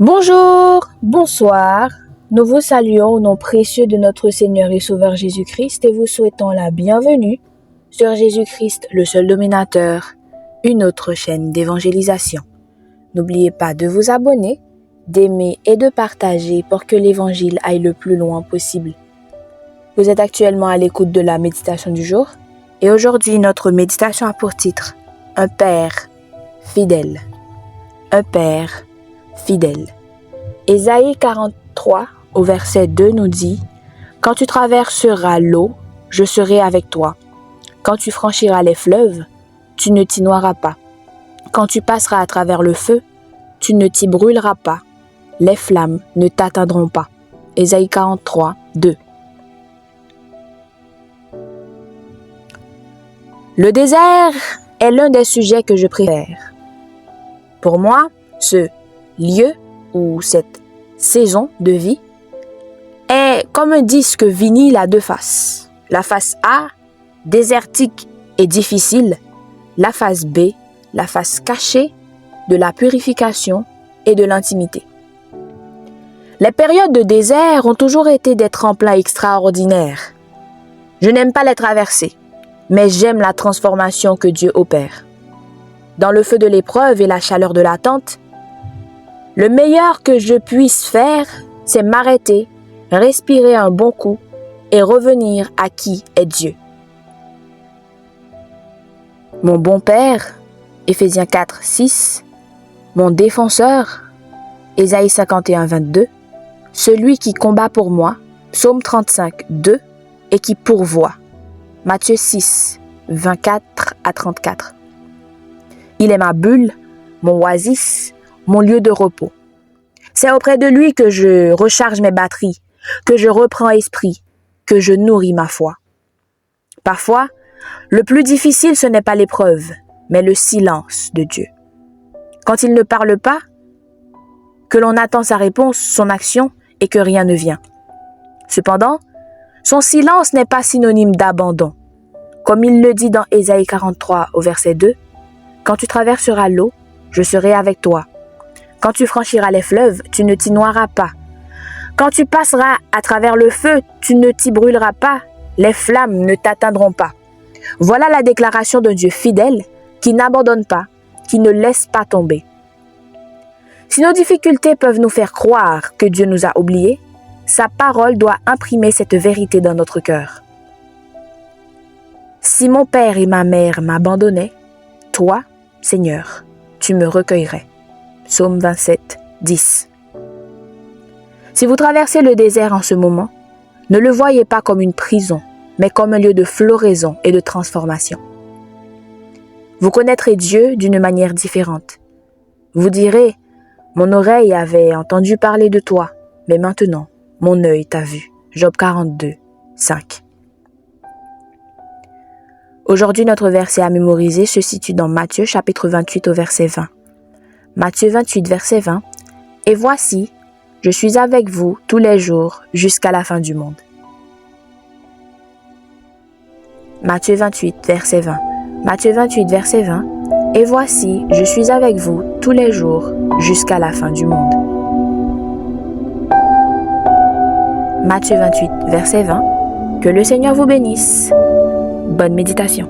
Bonjour, bonsoir. Nous vous saluons au nom précieux de notre Seigneur et Sauveur Jésus-Christ et vous souhaitons la bienvenue sur Jésus-Christ, le seul dominateur, une autre chaîne d'évangélisation. N'oubliez pas de vous abonner, d'aimer et de partager pour que l'évangile aille le plus loin possible. Vous êtes actuellement à l'écoute de la méditation du jour et aujourd'hui notre méditation a pour titre « Un Père fidèle ». Un Père fidèle. Ésaïe 43 au verset 2 nous dit « Quand tu traverseras l'eau, je serai avec toi. Quand tu franchiras les fleuves, tu ne t'y noieras pas. Quand tu passeras à travers le feu, tu ne t'y brûleras pas. Les flammes ne t'atteindront pas. » Ésaïe 43, 2. Le désert est l'un des sujets que je préfère. Pour moi, ce lieu ou cette saison de vie est comme un disque vinyle à deux faces. La face A, désertique et difficile. La face B, la face cachée de la purification et de l'intimité. Les périodes de désert ont toujours été des tremplins extraordinaires. Je n'aime pas les traverser, mais j'aime la transformation que Dieu opère. Dans le feu de l'épreuve et la chaleur de l'attente, le meilleur que je puisse faire, c'est m'arrêter, respirer un bon coup et revenir à qui est Dieu. Mon bon Père, Éphésiens 4, 6, mon défenseur, Ésaïe 51, 22, celui qui combat pour moi, Psaume 35, 2, et qui pourvoit, Matthieu 6, 24 à 34. Il est ma bulle, mon oasis, mon lieu de repos. C'est auprès de lui que je recharge mes batteries, que je reprends esprit, que je nourris ma foi. Parfois, le plus difficile, ce n'est pas l'épreuve, mais le silence de Dieu. Quand il ne parle pas, que l'on attend sa réponse, son action et que rien ne vient. Cependant, son silence n'est pas synonyme d'abandon. Comme il le dit dans Ésaïe 43 au verset 2, « Quand tu traverseras l'eau, je serai avec toi. Quand tu franchiras les fleuves, tu ne t'y noieras pas. Quand tu passeras à travers le feu, tu ne t'y brûleras pas. Les flammes ne t'atteindront pas. » Voilà la déclaration d'un Dieu fidèle qui n'abandonne pas, qui ne laisse pas tomber. Si nos difficultés peuvent nous faire croire que Dieu nous a oubliés, sa parole doit imprimer cette vérité dans notre cœur. Si mon père et ma mère m'abandonnaient, toi, Seigneur, tu me recueillerais. Psaume 27, 10. Si vous traversez le désert en ce moment, ne le voyez pas comme une prison, mais comme un lieu de floraison et de transformation. Vous connaîtrez Dieu d'une manière différente. Vous direz, mon oreille avait entendu parler de toi, mais maintenant, mon œil t'a vu. Job 42, 5. Aujourd'hui, notre verset à mémoriser se situe dans Matthieu chapitre 28 au verset 20. Matthieu 28, verset 20. « Et voici, je suis avec vous tous les jours jusqu'à la fin du monde. » Matthieu 28, verset 20. Matthieu 28, verset 20. « Et voici, je suis avec vous tous les jours jusqu'à la fin du monde. » Matthieu 28, verset 20. Que le Seigneur vous bénisse. Bonne méditation.